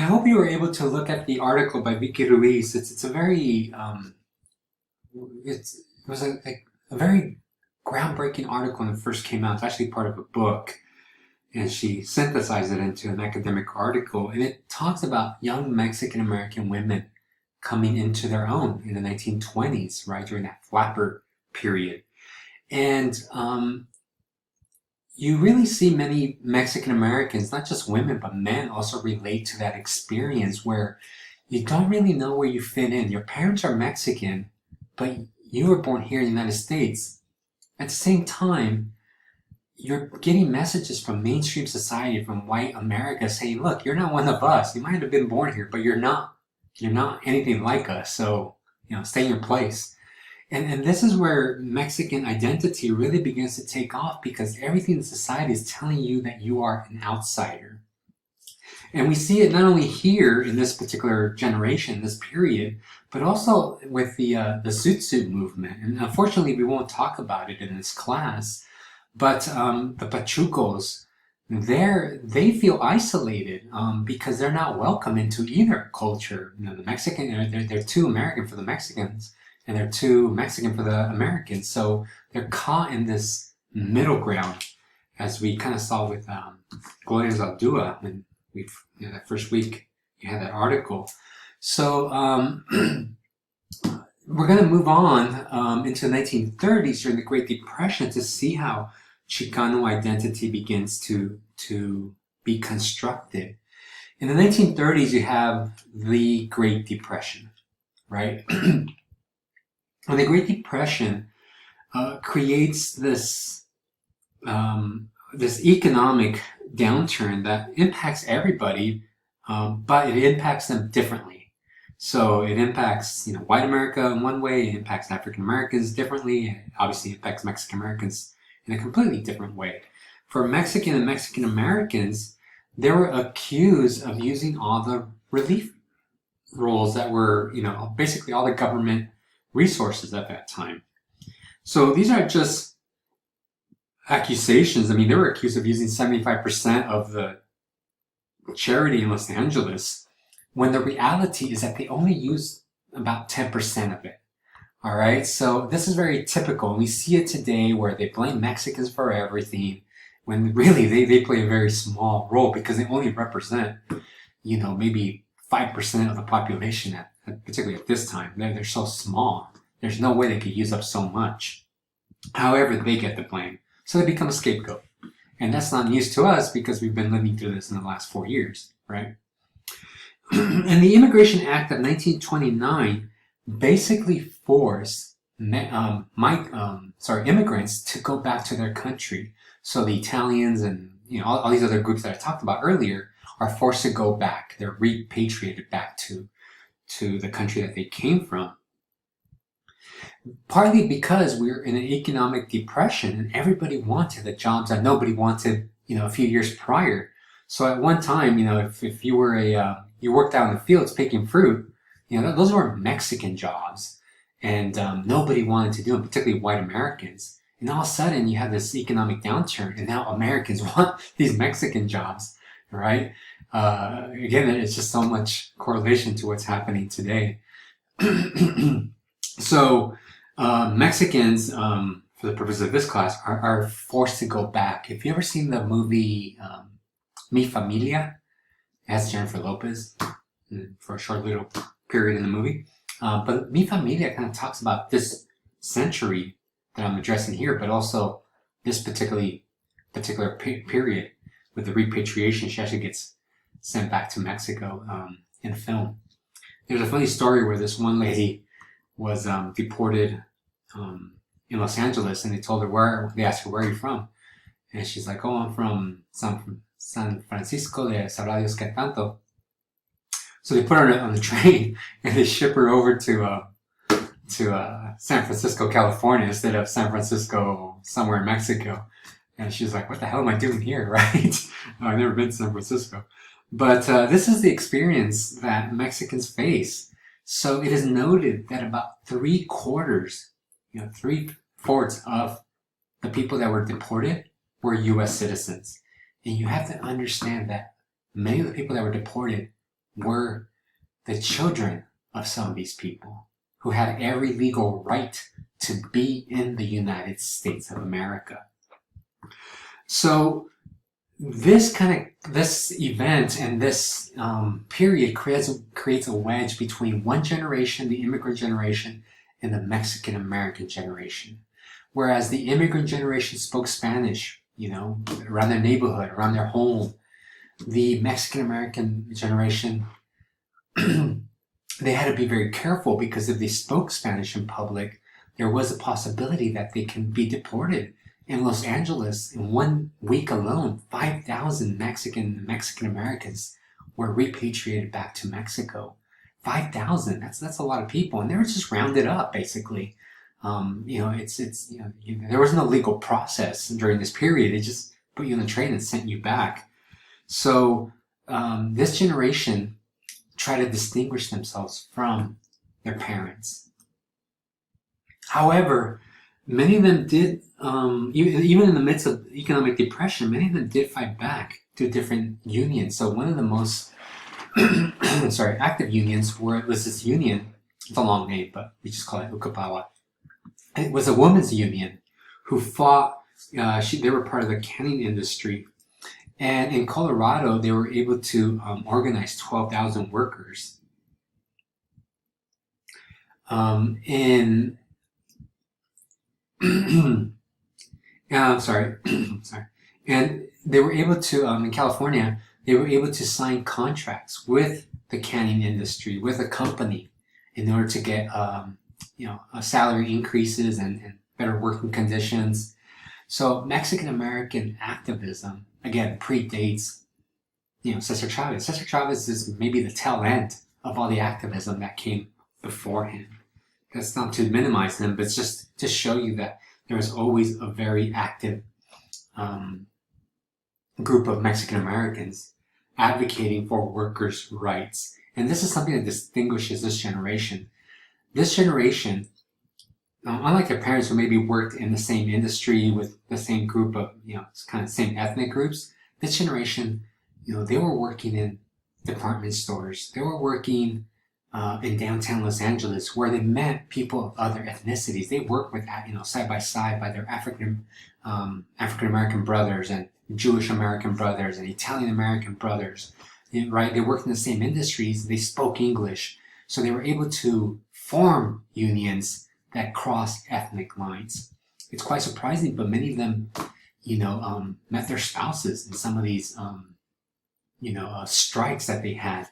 hope you were able to look at the article by Vicky Ruiz. It's a very it was a very groundbreaking article when it first came out. It's actually part of a book, and she synthesized it into an academic article. And it talks about young Mexican American women coming into their own in the 1920s, right, during that flapper period. And you really see many Mexican Americans, not just women, but men also relate to that experience where you don't really know where you fit in. Your parents are Mexican, but you were born here in the United States. At the same time, you're getting messages from mainstream society, from white America saying, look, you're not one of us. You might have been born here, but you're not. You're not anything like us. So, stay in your place. And this is where Mexican identity really begins to take off, because everything in society is telling you that you are an outsider. And we see it not only here in this particular generation, this period, but also with the Zoot Suit movement. And unfortunately, we won't talk about it in this class, but the Pachucos, they feel isolated because they're not welcome into either culture. The Mexican, they're too American for the Mexicans, and they're too Mexican for the Americans. So they're caught in this middle ground, as we kind of saw with Gloria Zaldúa when that first week you had that article. So we're going to move on into the 1930s during the Great Depression to see how Chicano identity begins to be constructed. In the 1930s, you have the Great Depression, right? And the Great Depression creates this economic downturn that impacts everybody, but it impacts them differently. So it impacts white America in one way, it impacts African Americans differently, and obviously impacts Mexican Americans in a completely different way. For Mexican and Mexican Americans, they were accused of using all the relief rolls that were, basically all the government resources at that time. So these aren't just accusations. I mean, they were accused of using 75% of the charity in Los Angeles, when the reality is that they only use about 10% of it. All right, so this is very typical, and we see it today where they blame Mexicans for everything, when really they play a very small role, because they only represent, maybe 5% of the population, particularly at this time. They're so small. There's no way they could use up so much. However, they get the blame. So they become a scapegoat. And that's not news to us, because we've been living through this in the last 4 years, right? And the Immigration Act of 1929 basically forced immigrants to go back to their country. So the Italians and all these other groups that I talked about earlier are forced to go back. They're repatriated back to the country that they came from. Partly because we're in an economic depression and everybody wanted the jobs that nobody wanted, a few years prior. So at one time, if you were you worked out in the fields picking fruit, those were Mexican jobs, and nobody wanted to do them, particularly white Americans. And all of a sudden, you have this economic downturn, and now Americans want these Mexican jobs, right? Again, it's just so much correlation to what's happening today. So Mexicans, for the purpose of this class, are forced to go back. If you ever seen the movie Mi Familia, it has Jennifer Lopez for a short little period in the movie. But Mi Familia kind of talks about this century that I'm addressing here, but also this particular period with the repatriation. She actually gets sent back to Mexico in film. There's a funny story where this one lady was deported in Los Angeles, and they told her they asked her, where are you from? And she's like, oh, I'm from San Francisco de Sabrá Dios que tanto. So they put her on the train and they ship her over to San Francisco, California, instead of San Francisco, somewhere in Mexico. And she's like, what the hell am I doing here, right? I've never been to San Francisco. But this is the experience that Mexicans face. So it is noted that about 3/4, 3/4 of the people that were deported were U.S. citizens. And you have to understand that many of the people that were deported were the children of some of these people who had every legal right to be in the United States of America. So this event and this period creates a wedge between one generation, the immigrant generation, and the Mexican American generation. Whereas the immigrant generation spoke Spanish, around their neighborhood, around their home, the Mexican American generation, they had to be very careful, because if they spoke Spanish in public, there was a possibility that they can be deported. In Los Angeles, in 1 week alone, 5,000 Mexican Americans were repatriated back to Mexico. 5,000, that's a lot of people, and they were just rounded up, basically. There was no legal process during this period. They just put you on the train and sent you back. So this generation tried to distinguish themselves from their parents. However, many of them did, even in the midst of economic depression, many of them did fight back to different unions. So one of the most active unions was this union. It's a long name, but we just call it Ukapawa. It was a women's union who fought. They were part of the canning industry, and in Colorado, they were able to organize 12,000 workers. Sorry. And they were able to, in California, they were able to sign contracts with the canning industry, with a company, in order to get, salary increases and better working conditions. So Mexican American activism, again, predates, Cesar Chavez. Cesar Chavez is maybe the tail end of all the activism that came before him. That's not to minimize them, but it's just to show you that there was always a very active group of Mexican Americans advocating for workers' rights. And this is something that distinguishes this generation. This generation, unlike their parents who maybe worked in the same industry with the same group of, kind of same ethnic groups, this generation, they were working in department stores. They were working in downtown Los Angeles, where they met people of other ethnicities. They worked with, side by side by their African American brothers and Jewish American brothers and Italian American brothers. Right? They worked in the same industries. They spoke English, so they were able to form unions that cross ethnic lines. It's quite surprising, but many of them, met their spouses in some of these, strikes that they had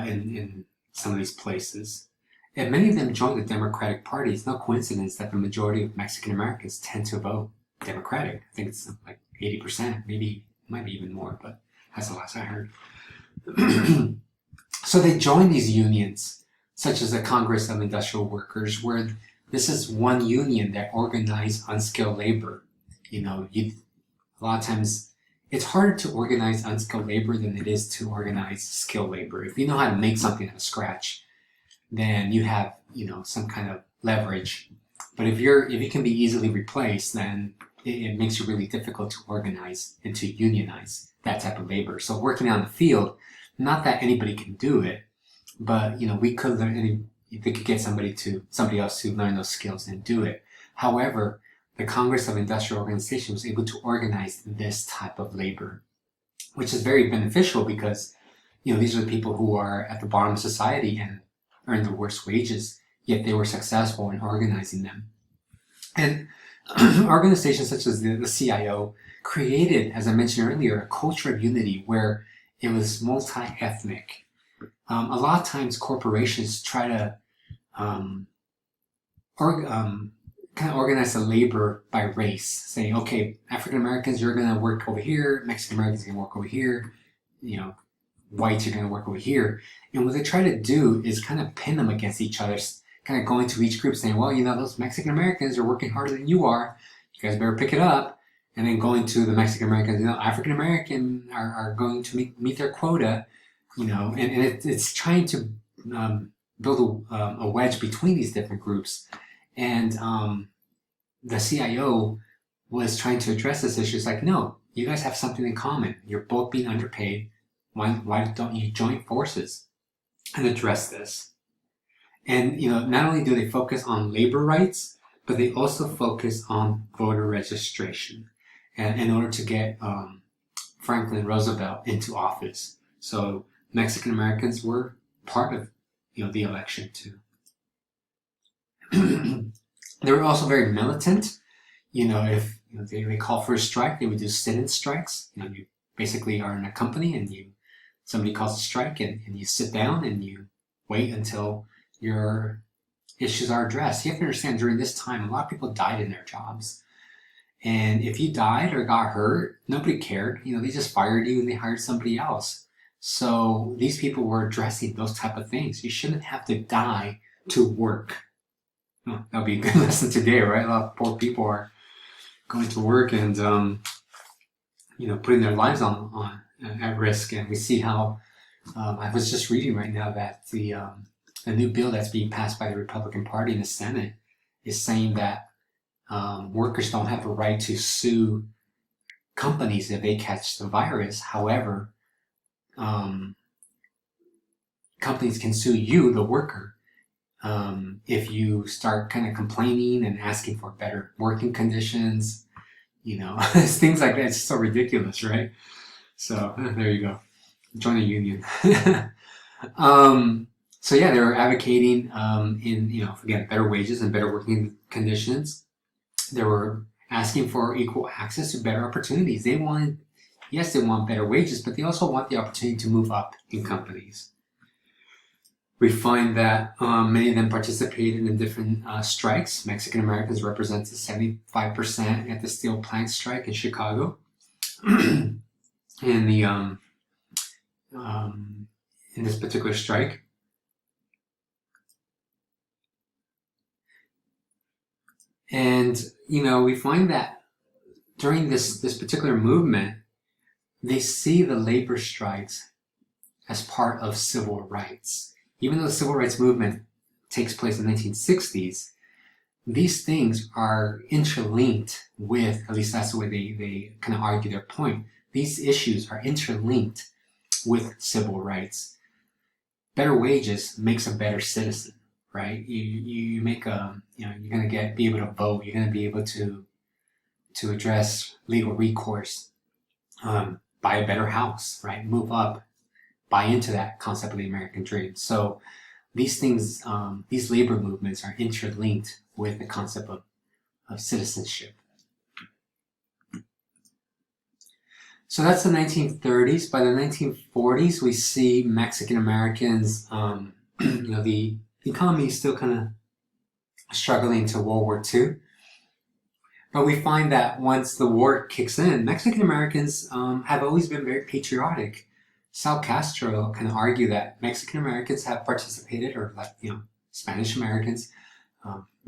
in some of these places. And many of them joined the Democratic Party. It's no coincidence that the majority of Mexican Americans tend to vote Democratic. I think it's like 80%, maybe, might be even more, but that's the last I heard. So they joined these unions, such as the Congress of Industrial Workers, where this is one union that organized unskilled labor. A lot of times it's harder to organize unskilled labor than it is to organize skilled labor. If you know how to make something out of scratch, then you have, some kind of leverage. But if you can be easily replaced, then it makes it really difficult to organize and to unionize that type of labor. So working on the field, not that anybody can do it, but we could learn. They could get somebody else to learn those skills and do it. However, the Congress of Industrial Organization was able to organize this type of labor, which is very beneficial because, these are the people who are at the bottom of society and earn the worst wages, yet they were successful in organizing them. And organizations such as the CIO created, as I mentioned earlier, a culture of unity where it was multi-ethnic. A lot of times corporations try to kind of organize the labor by race, saying, okay, African Americans, you're going to work over here, Mexican Americans are going to work over here, whites are going to work over here. And what they try to do is kind of pin them against each other, kind of going to each group saying, well, those Mexican Americans are working harder than you are, you guys better pick it up. And then going to the Mexican Americans, African American are going to meet their quota, and it's trying to build a wedge between these different groups. And the CIO was trying to address this issue. It's like, no, you guys have something in common. You're both being underpaid. Why don't you join forces and address this? And not only do they focus on labor rights, but they also focus on voter registration, and in order to get Franklin Roosevelt into office. So Mexican Americans were part of the election too. They were also very militant. If they call for a strike, they would do sit-in strikes. You basically are in a company and somebody calls a strike and you sit down and you wait until your issues are addressed. You have to understand, during this time, a lot of people died in their jobs. And if you died or got hurt, nobody cared. They just fired you and they hired somebody else. So these people were addressing those type of things. You shouldn't have to die to work. Oh, that would be a good lesson today, right? A lot of poor people are going to work and putting their lives on at risk. And we see how I was just reading right now that the new bill that's being passed by the Republican Party in the Senate is saying that workers don't have a right to sue companies if they catch the virus. However, companies can sue you, the worker, if you start kind of complaining and asking for better working conditions. Things like that. It's so ridiculous, right? So there you go. Join a union. So yeah, they were advocating again, better wages and better working conditions. They were asking for equal access to better opportunities. They want better wages, but they also want the opportunity to move up in companies. We find that many of them participated in different strikes. Mexican Americans represented 75% at the steel plant strike in Chicago. In this particular strike. And, we find that during this particular movement, they see the labor strikes as part of civil rights. Even though the civil rights movement takes place in the 1960s, these things are interlinked with, at least that's the way they kind of argue their point, these issues are interlinked with civil rights. Better wages makes a better citizen, right? You make you're going to be able to vote. You're going to be able to address legal recourse, buy a better house, right? Move up, buy into that concept of the American dream. So these things, these labor movements are interlinked with the concept of citizenship. So that's the 1930s. By the 1940s, we see Mexican Americans, the economy is still kind of struggling to World War II. But we find that once the war kicks in, Mexican Americans have always been very patriotic. Sal Castro can argue that Mexican Americans have participated, or Spanish Americans,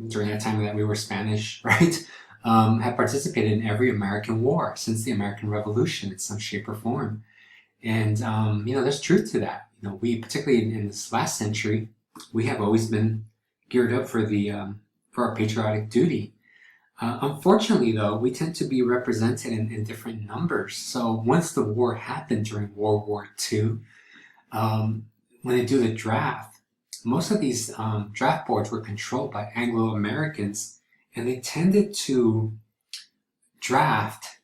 during that time that we were Spanish, right? Have participated in every American war since the American Revolution in some shape or form. And, there's truth to that. We, particularly in this last century, we have always been geared up for our patriotic duty. Unfortunately, though, we tend to be represented in different numbers. So once the war happened during World War II, when they do the draft, most of these draft boards were controlled by Anglo-Americans, and they tended to draft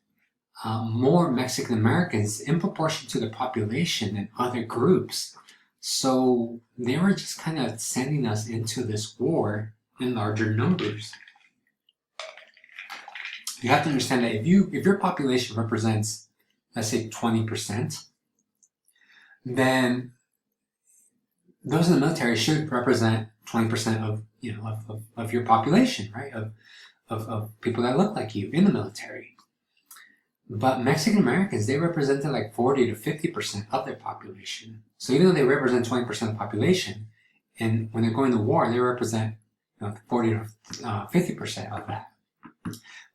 more Mexican Americans in proportion to the population than other groups. So they were just kind of sending us into this war in larger numbers. You have to understand that if your population represents, let's say, 20%, then those in the military should represent 20% of your population, right? Of people that look like you in the military. But Mexican Americans, they represented like 40 to 50% of their population. So even though they represent 20% of the population, and when they're going to war, they represent 40 to 50% of that,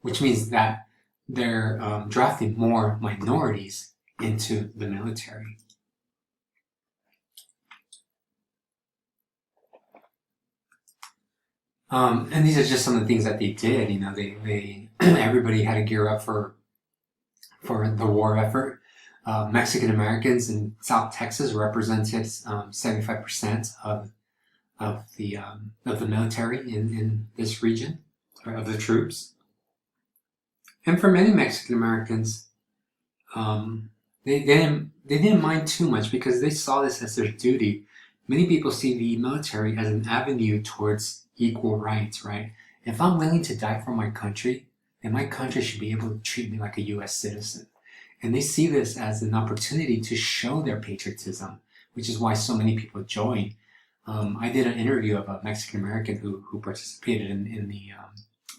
which means that they're drafting more minorities into the military. And these are just some of the things that they did. They everybody had to gear up for the war effort. Mexican Americans in South Texas represented 75% of the military in this region, or of the troops. And for many Mexican Americans, they didn't mind too much because they saw this as their duty. Many people see the military as an avenue towards equal rights, right? If I'm willing to die for my country, then my country should be able to treat me like a U.S. citizen. And they see this as an opportunity to show their patriotism, which is why so many people join. I did an interview of a Mexican American who participated in the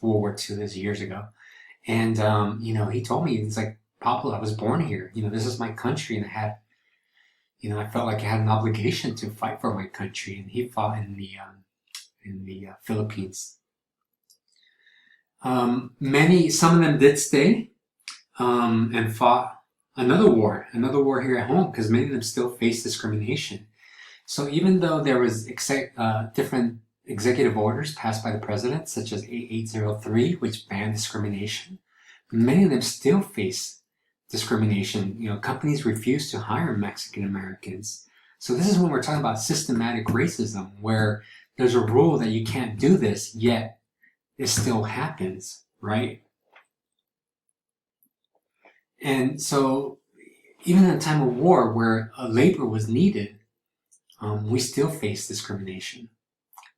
World War II this years ago. And, he told me, it's like, Pablo, I was born here. This is my country, and I felt like I had an obligation to fight for my country. And he fought in the Philippines. Some of them did stay and fought another war here at home, because many of them still face discrimination. So even though there was different executive orders passed by the president, such as 8803, which banned discrimination, many of them still face discrimination. Companies refuse to hire Mexican Americans. So this is when we're talking about systematic racism, where there's a rule that you can't do this, yet it still happens, right? And so even in a time of war where labor was needed, we still face discrimination.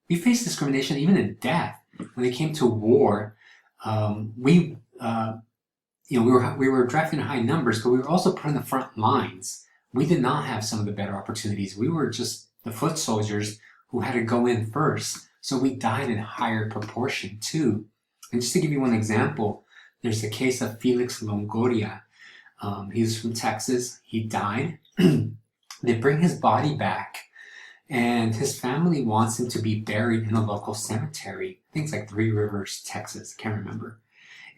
We face discrimination even in death. When it came to war, we were drafting high numbers, but we were also put in the front lines. We did not have some of the better opportunities. We were just the foot soldiers who had to go in first. So we died in higher proportion too. And just to give you one example, there's the case of Felix Longoria. He's from Texas. He died. They bring his body back, and his family wants him to be buried in a local cemetery. I think it's like Three Rivers, Texas. I can't remember.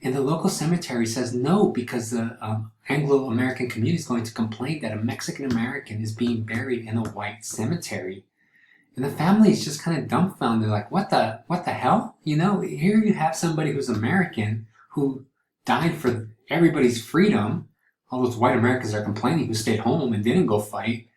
And the local cemetery says no, because the Anglo-American community is going to complain that a Mexican American is being buried in a white cemetery. And the family is just kind of dumbfounded, like, what the hell? Here you have somebody who's American, who died for everybody's freedom. All those white Americans are complaining who stayed home and didn't go fight.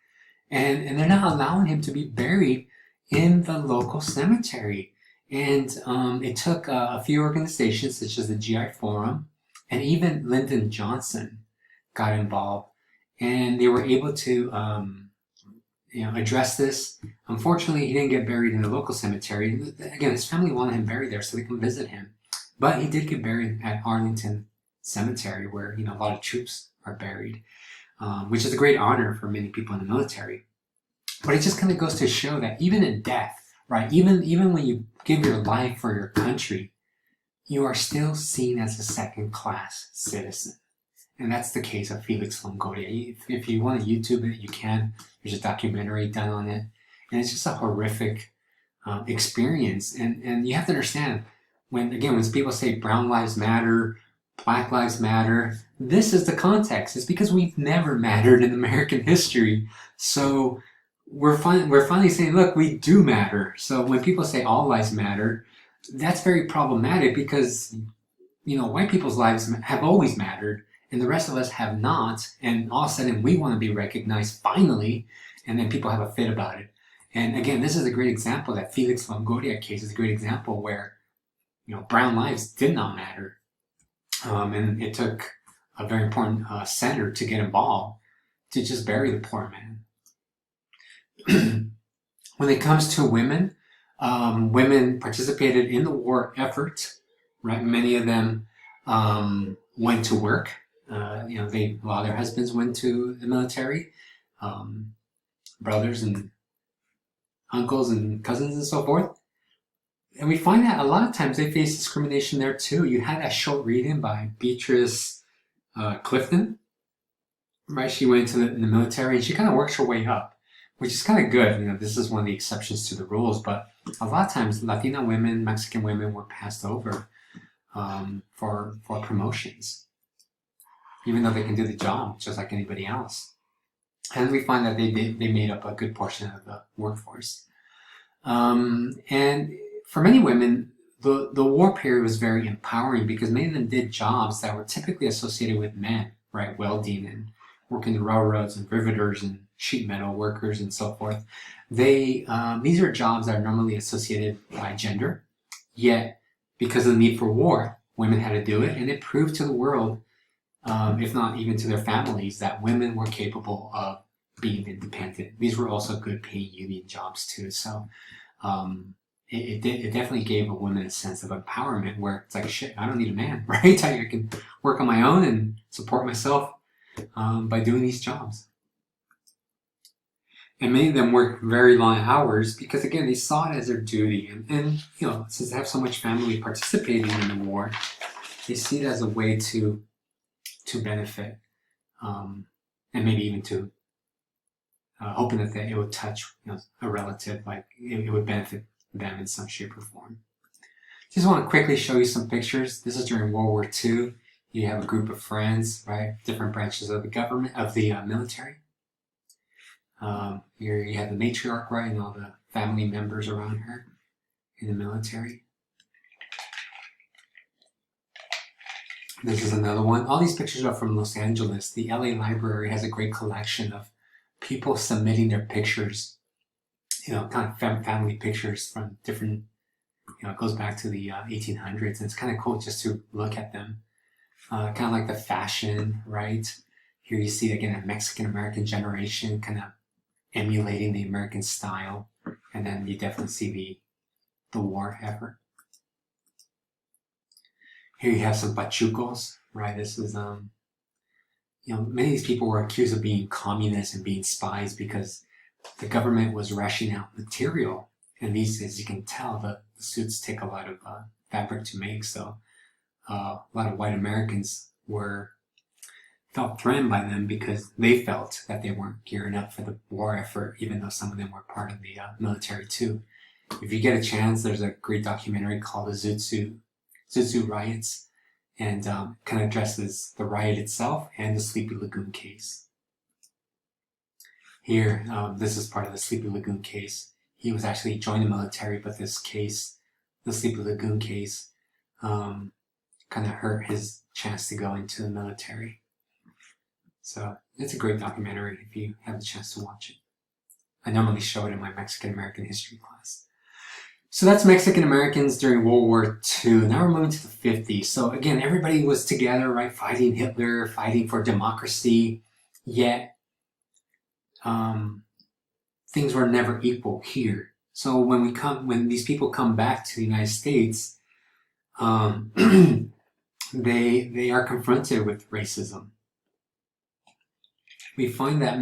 And they're not allowing him to be buried in the local cemetery. And it took a few organizations, such as the GI Forum, and even Lyndon Johnson got involved. And they were able to address this. Unfortunately, he didn't get buried in the local cemetery. Again, his family wanted him buried there so they can visit him. But he did get buried at Arlington Cemetery, where a lot of troops are buried, which is a great honor for many people in the military. But it just kind of goes to show that even in death, right, even when you give your life for your country, you are still seen as a second-class citizen. And that's the case of Felix Longoria. If you want to YouTube it, you can. There's a documentary done on it. And it's just a horrific experience. And you have to understand, when people say brown lives matter, Black Lives Matter, this is the context. It's because we've never mattered in American history. So we're finally saying, look, we do matter. So when people say all lives matter, that's very problematic, because white people's lives have always mattered, and the rest of us have not. And all of a sudden, we want to be recognized finally, and then people have a fit about it. And again, this is a great example. That Felix Longoria case is a great example where brown lives did not matter. And it took a very important senator to get involved to just bury the poor man. When it comes to women, women participated in the war effort, right? Many of them went to work. A lot of their husbands went to the military, brothers and uncles and cousins and so forth. And we find that a lot of times they face discrimination there too. You had that short reading by Beatrice Clifton, right? She went into the military, and she kind of works her way up, which is kind of good. This is one of the exceptions to the rules, but a lot of times Latina women, Mexican women were passed over for promotions, even though they can do the job just like anybody else. And we find that they made up a good portion of the workforce. And for many women, the war period was very empowering, because many of them did jobs that were typically associated with men, right? Welding and working the railroads and riveters and sheet metal workers and so forth. These are jobs that are normally associated by gender, yet because of the need for war, women had to do it, and it proved to the world, if not even to their families, that women were capable of being independent. These were also good paying union jobs too. So it definitely gave a woman a sense of empowerment where it's like, shit, I don't need a man, right? I can work on my own and support myself by doing these jobs. And many of them work very long hours because, again, they saw it as their duty. And you know, since they have so much family participating in the war, they see it as a way to benefit, and maybe even to hoping that it would touch, you know, a relative, like it would benefit them in some shape or form. Just want to quickly show you some pictures. This is during World War II. You have a group of friends, right? Different branches of the government, of the military. Here you have the matriarch, right, and all the family members around her in the military. This is another one. All these pictures are from Los Angeles. The LA Library has a great collection of people submitting their pictures, you know, kind of family pictures from different, you know, it goes back to the 1800s, and it's kind of cool just to look at them. Kind of like the fashion, right? Here you see, again, a Mexican American generation kind of emulating the American style, and then you definitely see the war effort. Here you have some pachucos, right? This is, you know, many of these people were accused of being communists and being spies because the government was rationing out material. And these, as you can tell, the suits take a lot of fabric to make. So a lot of white Americans felt threatened by them because they felt that they weren't gearing up for the war effort, even though some of them were part of the military too. If you get a chance, there's a great documentary called the Zoot Suit Riots, and kind of addresses the riot itself and the Sleepy Lagoon case. Here, this is part of the Sleepy Lagoon case. He was actually joined the military, but this case, the Sleepy Lagoon case, kind of hurt his chance to go into the military. So it's a great documentary if you have the chance to watch it. I normally show it in my Mexican American history class. So that's Mexican Americans during World War II. Now we're moving to the 50s. So again, everybody was together, right? Fighting Hitler, fighting for democracy. Yet, things were never equal here. So when these people come back to the United States, they are confronted with racism. We find that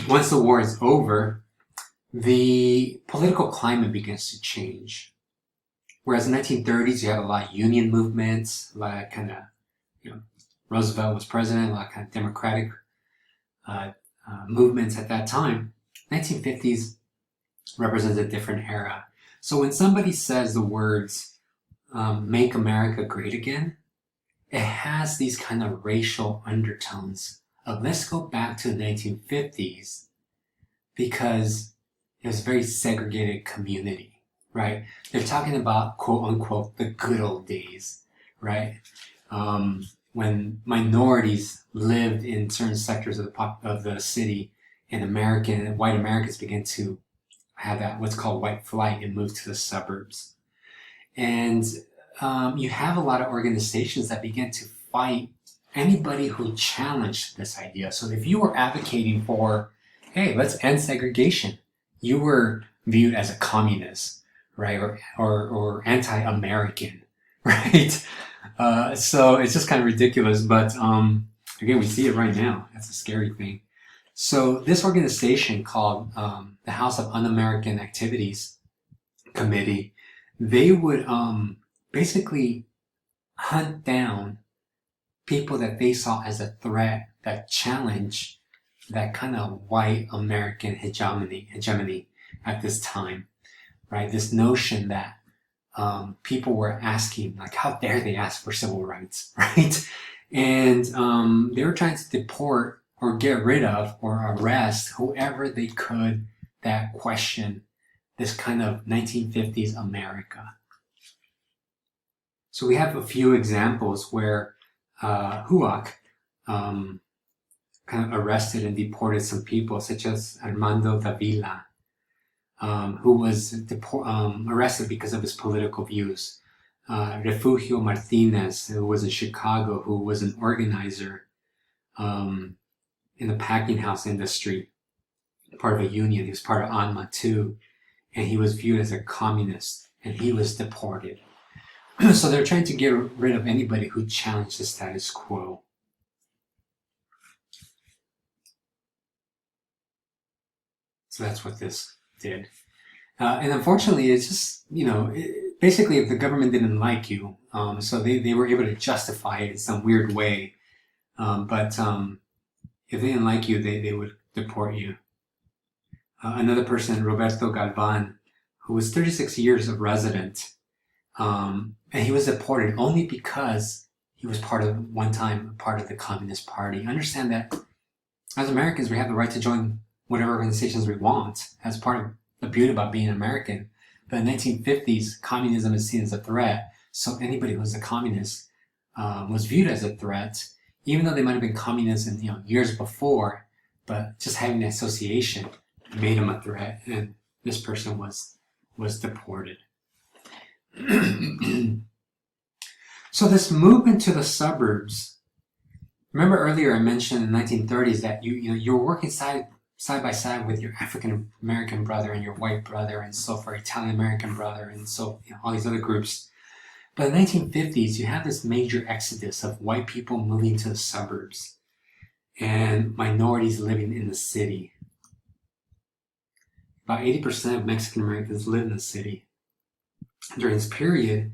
once the war is over, the political climate begins to change. Whereas in the 1930s, you had a lot of union movements, a lot of kind of, you know, Roosevelt was president, a lot of kind of democratic movements at that time. 1950s represents a different era. So when somebody says the words, "Make America Great Again," it has these kind of racial undertones of, let's go back to the 1950s because it was a very segregated community, right? They're talking about, quote unquote, the good old days, right? When minorities lived in certain sectors of the city, and white Americans began to have that what's called white flight and move to the suburbs. And you have a lot of organizations that began to fight anybody who challenged this idea. So if you were advocating for, hey, let's end segregation, you were viewed as a communist, right? Or anti-American, right? So it's just kind of ridiculous, but again, we see it right now. That's a scary thing. So this organization called the House of Un-American Activities Committee, they would basically hunt down people that they saw as a threat that challenge that kind of white American hegemony at this time, right? This notion that people were asking, like, how dare they ask for civil rights, right? And they were trying to deport or get rid of or arrest whoever they could that questioned this kind of 1950s America. So we have a few examples where Huac, kind of arrested and deported some people, such as Armando Davila, who was arrested because of his political views. Refugio Martinez, who was in Chicago, who was an organizer in the packing house industry, part of a union. He was part of ANMA too, and he was viewed as a communist, and he was deported. So they're trying to get rid of anybody who challenged the status quo. So that's what this did. And unfortunately, it's just, basically if the government didn't like you, so they were able to justify it in some weird way. But if they didn't like you, they would deport you. Another person, Roberto Galvan, who was 36 years a resident, and he was deported only because he was one time part of the Communist Party. Understand that as Americans, we have the right to join whatever organizations we want. That's part of the beauty about being American. But in the 1950s, communism is seen as a threat. So anybody who was a communist was viewed as a threat, even though they might have been communists in years before. But just having the association made them a threat, and this person was deported. So this movement to the suburbs. Remember earlier I mentioned in the 1930s that you were working side by side with your African American brother and your white brother, and so for Italian American brother, and so all these other groups. But in the 1950s, you have this major exodus of white people moving to the suburbs and minorities living in the city. About 80% of Mexican Americans live in the city during this period.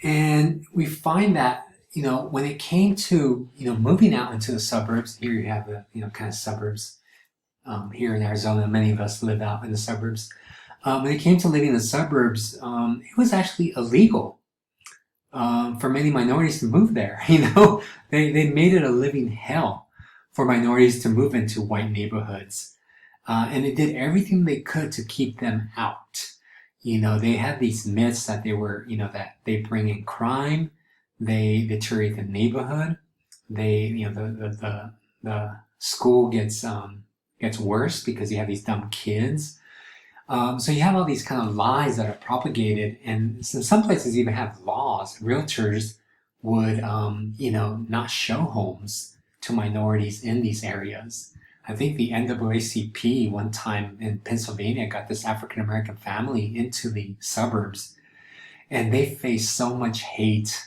And we find that, when it came to, moving out into the suburbs, here you have the, kind of suburbs. Here in Arizona, many of us live out in the suburbs. When it came to living in the suburbs, it was actually illegal for many minorities to move there. They made it a living hell for minorities to move into white neighborhoods. And it did everything they could to keep them out. They had these myths that they were, that they bring in crime, they deteriorate the neighborhood, the school gets worse because you have these dumb kids. So you have all these kind of lies that are propagated, and in some places even have laws. Realtors would, not show homes to minorities in these areas. I think the NAACP one time in Pennsylvania got this African American family into the suburbs, and they faced so much hate.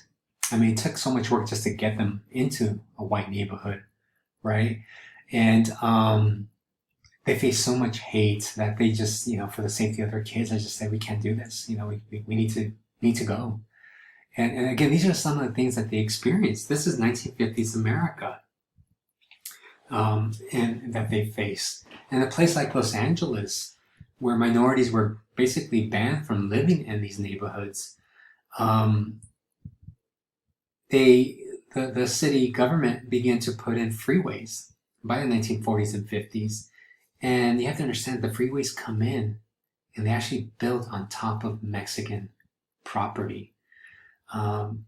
I mean, it took so much work just to get them into a white neighborhood, right? And they face so much hate that they just, for the safety of their kids, I just say, we can't do this. We need to go. And again, these are some of the things that they experienced. This is 1950s America, and that they face. And a place like Los Angeles, where minorities were basically banned from living in these neighborhoods, the city government began to put in freeways by the 1940s and 50s. And you have to understand the freeways come in and they actually built on top of Mexican property. And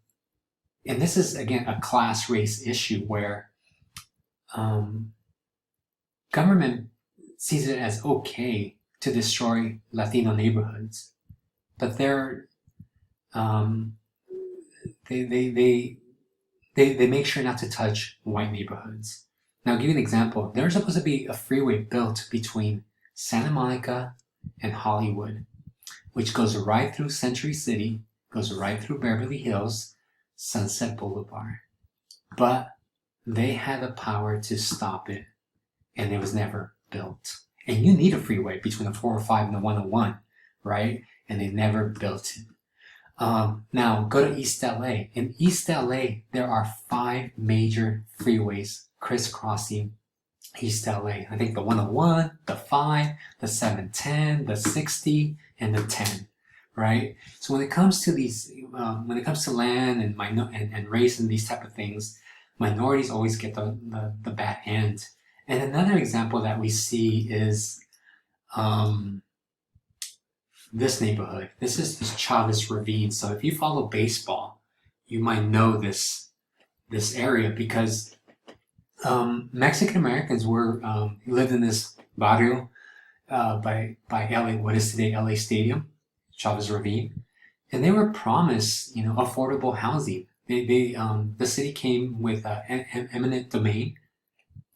this is, again, a class race issue where government sees it as okay to destroy Latino neighborhoods, but they make sure not to touch white neighborhoods. Now, I'll give you an example. There's supposed to be a freeway built between Santa Monica and Hollywood, which goes right through Century City, goes right through Beverly Hills, Sunset Boulevard. But they had the power to stop it, and it was never built. And you need a freeway between the 405 and the 101, right? And they never built it. Now, go to East LA. In East LA, there are 5 major freeways crisscrossing East LA. I think the 101, the 5, the 710, the 60, and the 10, right? So when it comes to these, when it comes to land and race and these type of things, minorities always get the bad end. And another example that we see is this neighborhood. This is this Chavez Ravine. So if you follow baseball, you might know this this area because Mexican Americans were lived in this barrio by LA, what is today LA Stadium, Chavez Ravine, and they were promised, affordable housing. The city came with eminent domain,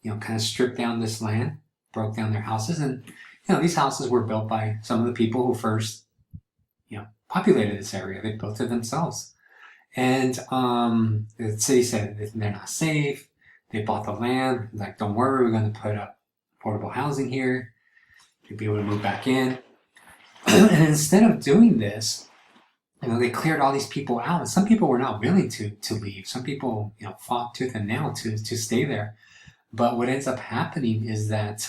kind of stripped down this land, broke down their houses, and these houses were built by some of the people who first, populated this area. They built it themselves, and the city said they're not safe. They bought the land, like, don't worry, we're going to put up affordable housing here. You'll be able to move back in. And instead of doing this, they cleared all these people out. And some people were not willing to leave. Some people, fought tooth and nail to stay there. But what ends up happening is that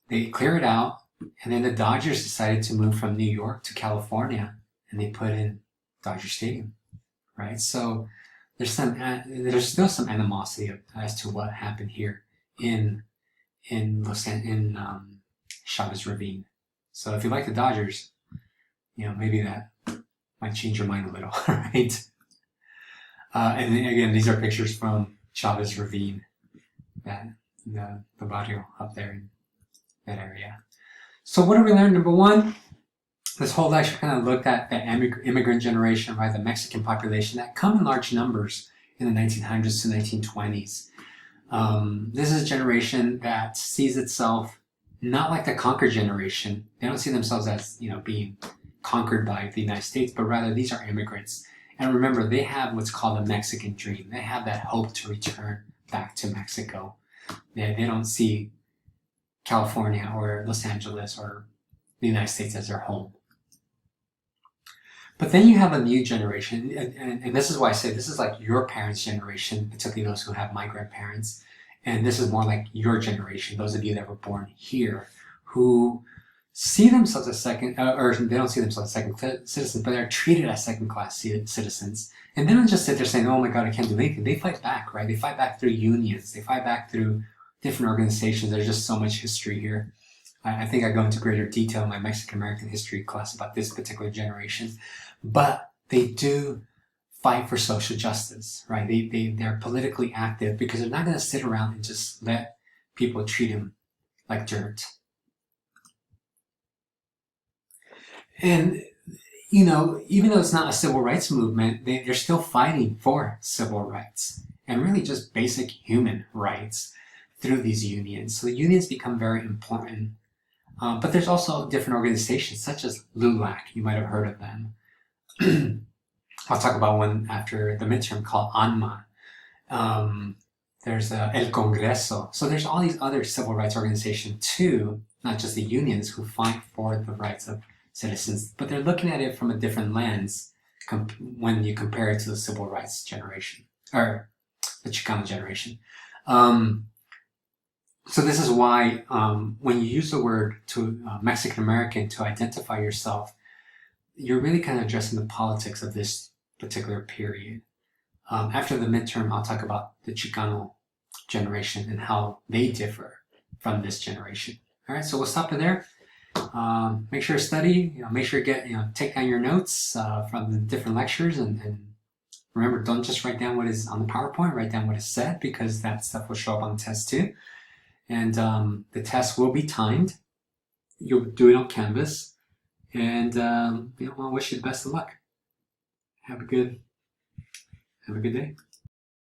they clear it out, and then the Dodgers decided to move from New York to California, and they put in Dodger Stadium, right? So there's still some animosity as to what happened here in Chavez Ravine. So if you like the Dodgers, maybe that might change your mind a little, right? And then, again, these are pictures from Chavez Ravine, the barrio up there in that area. So what did we learn? Number one, this whole lecture kind of looked at the immigrant generation, right? The Mexican population that come in large numbers in the 1900s to 1920s. This is a generation that sees itself not like the conquered generation. They don't see themselves as, being conquered by the United States, but rather these are immigrants. And remember, they have what's called a Mexican dream. They have that hope to return back to Mexico. They don't see California or Los Angeles or the United States as their home. But then you have a new generation, and this is why I say this is like your parents' generation, particularly those who have migrant parents, and this is more like your generation, those of you that were born here, who see themselves as or they don't see themselves as second citizens, but they're treated as second-class citizens. And they don't just sit there saying, oh my God, I can't do anything. They fight back, right? They fight back through unions. They fight back through different organizations. There's just so much history here. I think I go into greater detail in my Mexican American history class about this particular generation. But they do fight for social justice, right? They're politically active because they're not going to sit around and just let people treat them like dirt. And, even though it's not a civil rights movement, they're still fighting for civil rights and really just basic human rights through these unions. So the unions become very important. But there's also different organizations such as LULAC. You might have heard of them. I'll talk about one after the midterm called ANMA. There's El Congreso. So there's all these other civil rights organizations too, not just the unions who fight for the rights of citizens, but they're looking at it from a different lens when you compare it to the civil rights generation, or the Chicano generation. So this is why when you use the word to Mexican American to identify yourself, you're really kind of addressing the politics of this particular period. After the midterm, I'll talk about the Chicano generation and how they differ from this generation. All right, so we'll stop it there. Make sure to study. Make sure to take down your notes from the different lectures, and remember, don't just write down what is on the PowerPoint. Write down what is said, because that stuff will show up on the test too. And the test will be timed. You'll do it on Canvas, and I wish you the best of luck. Have a good day.